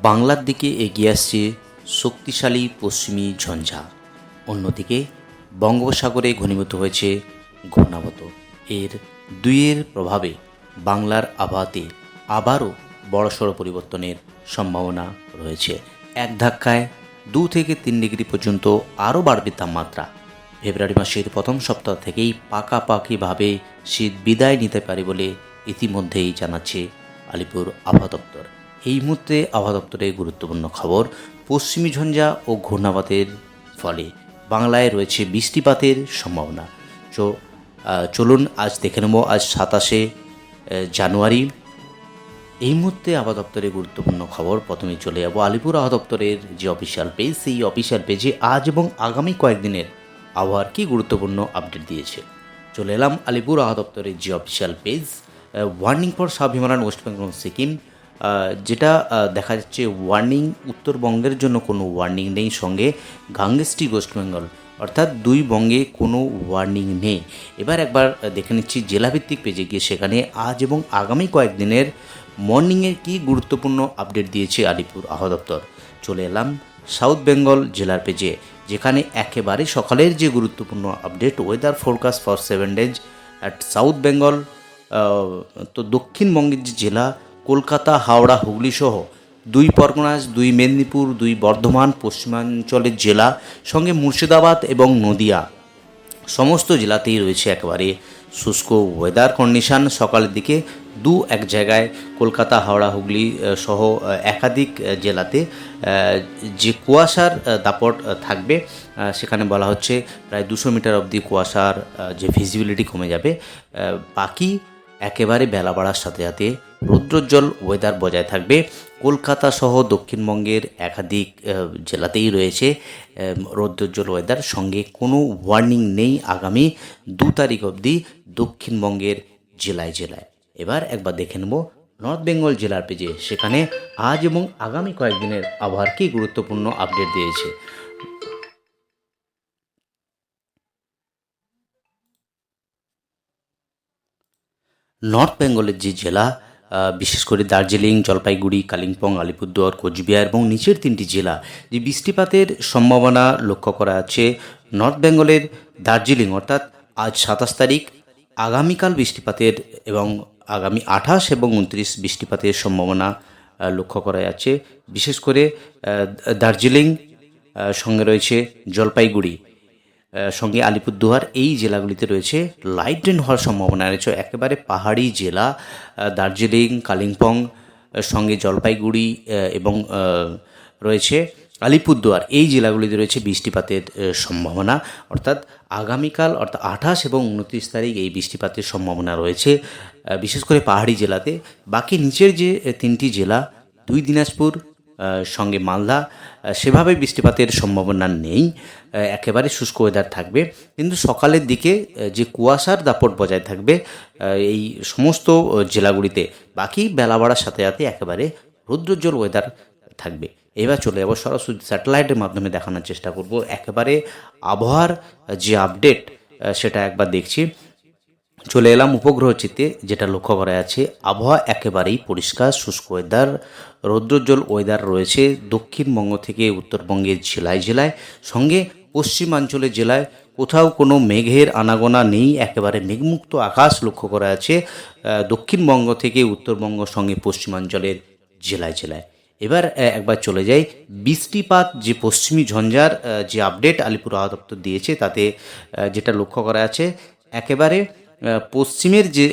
বাংলার দিকে এগিয়ে আসছে শক্তিশালী পশ্চিমী ঝঞ্ঝা। অন্যদিকে বঙ্গোপসাগরে ঘনীভূত হয়েছে ঘূর্ণাবর্ত। এর দুইয়ের প্রভাবে বাংলার আবহাওয়াতে আবারও বড়সড় পরিবর্তনের সম্ভাবনা রয়েছে। এক ধাক্কায় 2 থেকে 3 ডিগ্রি পর্যন্ত আরও বাড়বে তাপমাত্রা। ফেব্রুয়ারি মাসের প্রথম সপ্তাহ থেকেই পাকাপাকিভাবে শীত বিদায় নিতে পারে বলে ইতিমধ্যেই জানাচ্ছে আলিপুর আবহাওয়া দপ্তর। এই মুহূর্তে আবহাওয়া দপ্তরের গুরুত্বপূর্ণ খবর, পশ্চিমী ঝঞ্ঝা ও ঘূর্ণাবাতের ফলে বাংলায় রয়েছে বৃষ্টিপাতের সম্ভাবনা। চলুন আজ দেখে নেব আজ 27শে জানুয়ারি। এই মুহূর্তে আবহাওয়া দপ্তরের গুরুত্বপূর্ণ খবর। প্রথমে চলে যাব আলিপুর আবহাওয়া দপ্তরের যে অফিসিয়াল পেজ, সেই অফিসিয়াল পেজে আজ এবং আগামী কয়েকদিনের আবহাওয়ার কী গুরুত্বপূর্ণ আপডেট দিয়েছে। চলে এলাম আলিপুর আবহাওয়া দপ্তরের যে official page, warning for sub Himalayan West Bengal Sikkim, যেটা দেখা যাচ্ছে ওয়ার্নিং উত্তরবঙ্গের জন্য কোনো ওয়ার্নিং নেই, সঙ্গে গাঙ্গেস্টিক ওয়েস্ট বেঙ্গল অর্থাৎ 2 বঙ্গে কোনো ওয়ার্নিং নেই। এবার একবার দেখে নিচ্ছি জেলাভিত্তিক পেজে গিয়ে সেখানে আজ এবং আগামী কয়েকদিনের মর্নিংয়ের কী গুরুত্বপূর্ণ আপডেট দিয়েছে আলিপুর আবহাওয়া দপ্তর। চলে এলাম সাউথ বেঙ্গল জেলার পেজে, যেখানে একেবারে সকালের যে গুরুত্বপূর্ণ update, weather forecast for 7 days at south Bengal. তো দক্ষিণবঙ্গের যে জেলা কলকাতা, হাওড়া, হুগলি সহ 2 পরগনাস, 2 মেদিনীপুর, 2 বর্ধমান পশ্চিমাঞ্চলের জেলা, সঙ্গে মুর্শিদাবাদ এবং নদিয়া সমস্ত জেলাতেই রয়েছে একেবারে শুষ্ক ওয়েদার কন্ডিশান। সকালের দিকে 2-1 জায়গায় কলকাতা, হাওড়া, হুগলি সহ একাধিক জেলাতে যে কুয়াশার দাপট থাকবে, সেখানে বলা হচ্ছে প্রায় 200 মিটার অবধি কুয়াশার যে ভিজিবিলিটি কমে যাবে। বাকি একেবারে বেলা বাড়ার সাথে সাথে রৌদ্রোজ্জ্বল ওয়েদার বজায় থাকবে। কলকাতা সহ দক্ষিণবঙ্গের একাধিক জেলাতেই রয়েছে রৌদ্রোজ্জ্বল ওয়েদার, সঙ্গে কোনো ওয়ার্নিং নেই আগামী 2 তারিখ অবধি দক্ষিণবঙ্গের জেলায় জেলায়। এবার একবার দেখে নেব নর্থ বেঙ্গল জেলার পেজে, সেখানে আজ এবং আগামী কয়েকদিনের আবহাওয়ার কী গুরুত্বপূর্ণ আপডেট দিয়েছে। নর্থ বেঙ্গলের যে জেলা, বিশেষ করে দার্জিলিং, জলপাইগুড়ি, কালিম্পং, আলিপুরদুয়ার, কোচবিহার এবং নিচের 3টি জেলা যে বৃষ্টিপাতের সম্ভাবনা লক্ষ্য করা আছে। নর্থ বেঙ্গলের দার্জিলিং অর্থাৎ আজ 27 তারিখ, আগামীকাল বৃষ্টিপাতের এবং আগামী 28 এবং 29 বৃষ্টিপাতের সম্ভাবনা লক্ষ্য করা যাচ্ছে। বিশেষ করে দার্জিলিং, সঙ্গে রয়েছে জলপাইগুড়ি, সঙ্গে আলিপুরদুয়ার, এই জেলাগুলিতে রয়েছে লাইট রেন হওয়ার সম্ভাবনা রয়েছে। একেবারে পাহাড়ি জেলা দার্জিলিং, কালিম্পং, সঙ্গে জলপাইগুড়ি এবং রয়েছে আলিপুরদুয়ার, এই জেলাগুলিতে রয়েছে বৃষ্টিপাতের সম্ভাবনা। অর্থাৎ আগামীকাল অর্থাৎ 28 এবং 29 তারিখ এই বৃষ্টিপাতের সম্ভাবনা রয়েছে বিশেষ করে পাহাড়ি জেলাতে। বাকি নিচের যে 3টি জেলা, 2 দিনাজপুর, সঙ্গে মালদা, সেভাবে বৃষ্টিপাতের সম্ভাবনা নেই, একেবারে শুষ্ক ওয়েদার থাকবে। কিন্তু সকালের দিকে যে কুয়াশার দাপট বজায় থাকবে এই সমস্ত জেলাগুলিতে। বাকি বেলা বাড়ার সাথে সাথে একেবারে রৌদ্রোজ্জ্বল ওয়েদার থাকবে। এবার চলে যাব সরাসরি স্যাটেলাইটের মাধ্যমে দেখানোর চেষ্টা করব একেবারে আবহাওয়ার যে আপডেট, সেটা একবার দেখছি। চলে এলাম উপগ্রহ চিত্রে, যেটা লক্ষ্য করা আছে আবহাওয়া একেবারেই পরিষ্কার শুষ্ক ওয়েদার, রৌদ্রোজ্জ্বল ওয়েদার রয়েছে দক্ষিণবঙ্গ থেকে উত্তরবঙ্গের জেলায় জেলায়, সঙ্গে পশ্চিমাঞ্চলের জেলায় কোথাও কোনো মেঘের আনাগোনা নেই, একেবারে মেঘমুক্ত আকাশ লক্ষ্য করা আছে দক্ষিণবঙ্গ থেকে উত্তরবঙ্গ, সঙ্গে পশ্চিমাঞ্চলের জেলায় জেলায়। এবার একবার চলে যাই বৃষ্টিপাত যে পশ্চিমী ঝঞ্ঝার যে আপডেট আলিপুর আবহাওয়া দপ্তর দিয়েছে, তাতে যেটা লক্ষ্য করা আছে একেবারে পশ্চিমের যে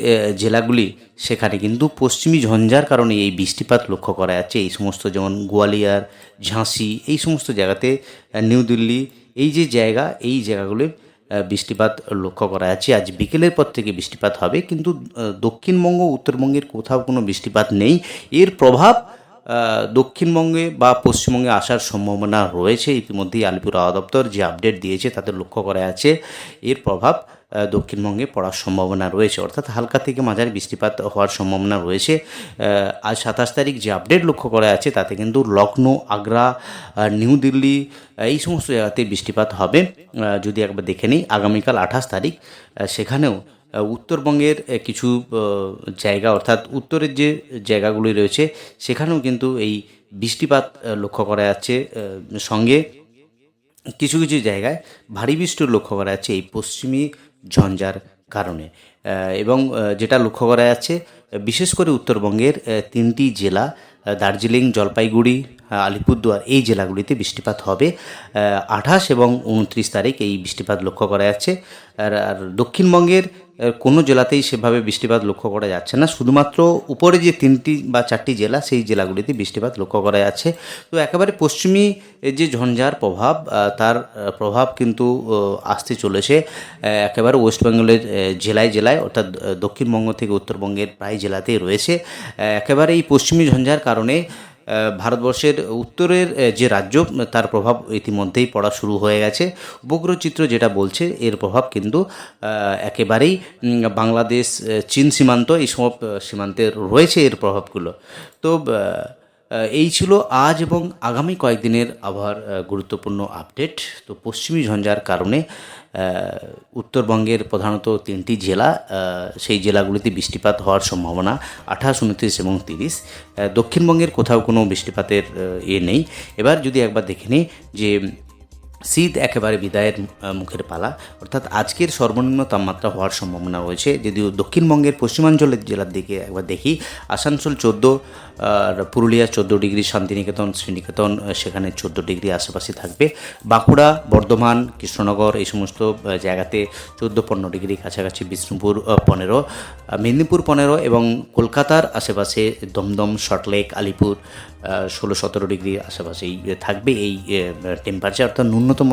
জেলাগুলি, সেখানে কিন্তু পশ্চিমী ঝঞ্ঝার কারণে এই বৃষ্টিপাত লক্ষ্য করা যাচ্ছে। এই সমস্ত যেমন গোয়ালিয়র, ঝাঁসি, এই সমস্ত জায়গাতে, নিউ দিল্লি, এই যে জায়গা, এই জায়গাগুলোয় বৃষ্টিপাত লক্ষ্য করা যাচ্ছে। আজ বিকেলের পর থেকে বৃষ্টিপাত হবে, কিন্তু দক্ষিণবঙ্গ উত্তরবঙ্গের কোথাও কোনো বৃষ্টিপাত নেই। এর প্রভাব দক্ষিণবঙ্গে বা পশ্চিমবঙ্গে আসার সম্ভাবনা রয়েছে। ইতিমধ্যেই আলিপুর আবহাওয়া দপ্তর যে আপডেট দিয়েছে তাতে লক্ষ্য করা আছে এর প্রভাব দক্ষিণবঙ্গে পড়ার সম্ভাবনা রয়েছে, অর্থাৎ হালকা থেকে মাঝারি বৃষ্টিপাত হওয়ার সম্ভাবনা রয়েছে। আজ 27 তারিখ যে আপডেট লক্ষ্য করা আছে তাতে কিন্তু লখনৌ, আগ্রা, নিউ দিল্লি, এই সমস্ত জায়গাতে বৃষ্টিপাত হবে। যদি একবার দেখে নিই আগামীকাল 28 তারিখ, সেখানেও উত্তরবঙ্গের কিছু জায়গা অর্থাৎ উত্তরের যে জায়গাগুলি রয়েছে সেখানেও কিন্তু এই বৃষ্টিপাত লক্ষ্য করা যাচ্ছে। সঙ্গে কিছু কিছু জায়গায় ভারী বৃষ্টির লক্ষ্য করা যাচ্ছে এই পশ্চিমী ঝঞ্ঝার কারণে। এবং যেটা লক্ষ্য করা যাচ্ছে বিশেষ করে উত্তরবঙ্গের তিনটি জেলা দার্জিলিং, জলপাইগুড়ি, আলিপুরদুয়ার এই জেলাগুলিতে বৃষ্টিপাত হবে 28 এবং 29 তারিখ এই বৃষ্টিপাত লক্ষ্য করা যাচ্ছে। আর দক্ষিণবঙ্গের কোনো জেলাতেই সেভাবে বৃষ্টিপাত লক্ষ্য করা যাচ্ছে না, শুধুমাত্র উপরে যে 3টি বা 4টি জেলা সেই জেলাগুলিতে বৃষ্টিপাত লক্ষ্য করা যাচ্ছে। তো একেবারে পশ্চিমী যে ঝঞ্ঝার প্রভাব তার প্রভাব কিন্তু আসতে চলেছে একেবারে ওয়েস্ট বেঙ্গলের জেলায় জেলায়, অর্থাৎ দক্ষিণবঙ্গ থেকে উত্তরবঙ্গের প্রায় জেলাতেই রয়েছে। একেবারে এই পশ্চিমী ঝঞ্ঝার কারণে ভারতবর্ষের উত্তরের যে রাজ্য তার প্রভাব ইতিমধ্যেই পড়া শুরু হয়ে গেছে। উপগ্রহ চিত্র যেটা বলছে এর প্রভাব কিন্তু একেবারেই বাংলাদেশ, চীন সীমান্ত এই সব সীমান্তে রয়েছে এর প্রভাবগুলো। তো এই ছিল আজ এবং আগামী কয়েকদিনের আবহাওয়ার গুরুত্বপূর্ণ আপডেট। তো পশ্চিমী ঝঞ্ঝার কারণে উত্তরবঙ্গের প্রধানত 3টি জেলা, সেই জেলাগুলিতে বৃষ্টিপাত হওয়ার সম্ভাবনা 28, 29 এবং 30। দক্ষিণবঙ্গের কোথাও কোনো বৃষ্টিপাতের নেই। এবার যদি একবার দেখে নিই যে শীত একেবারে বিদায়ের মুখের পালা, অর্থাৎ আজকের সর্বনিম্ন তাপমাত্রা হওয়ার সম্ভাবনা রয়েছে। যদিও দক্ষিণবঙ্গের পশ্চিমাঞ্চলের জেলার দিকে একবার দেখি, আসানসোল 14, আর পুরুলিয়া 14 ডিগ্রি, শান্তিনিকেতন, শ্রীনিকেতন সেখানে 14 ডিগ্রি আশেপাশে থাকবে। বাঁকুড়া, বর্ধমান, কৃষ্ণনগর এই সমস্ত জায়গাতে 14-15 ডিগ্রি কাছাকাছি, বিষ্ণুপুর 15, মেদিনীপুর 15 এবং কলকাতার আশেপাশে দমদম, সল্টলেক, আলিপুর 16-17 ডিগ্রি আশেপাশেই থাকবে এই টেম্পারেচার, অর্থাৎ ন্যূনতম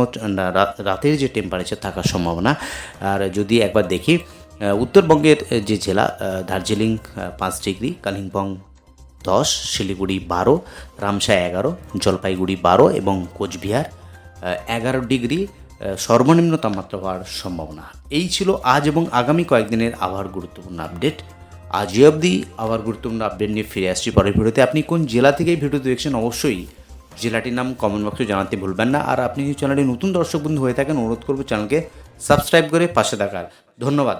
রাতের যে টেম্পারেচার থাকার সম্ভাবনা। আর যদি একবার দেখি উত্তরবঙ্গের যে জেলা, দার্জিলিং 5 ডিগ্রি, কালিম্পং 10, শিলিগুড়ি 12, রামসাই 11, জলপাইগুড়ি 12 এবং কোচবিহার 11 ডিগ্রি সর্বনিম্ন তাপমাত্রা হওয়ার সম্ভাবনা। এই ছিল আজ এবং আগামী কয়েকদিনের আবহাওয়ার গুরুত্বপূর্ণ আপডেট। আজ অবধি আবার গুরুত্বপূর্ণ আপডেট নিয়ে ফিরে আসছি পরের ভিডিওতে। আপনি কোন জেলা থেকে এই ভিডিও দেখছেন অবশ্যই জেলাটির নাম কমেন্ট বক্সে জানাতে ভুলবেন না। আর আপনি যদি চ্যানেলে নতুন দর্শক বন্ধু হয়ে থাকেন অনুরোধ করব চ্যানেলকে সাবস্ক্রাইব করে পাশে থাকার। ধন্যবাদ।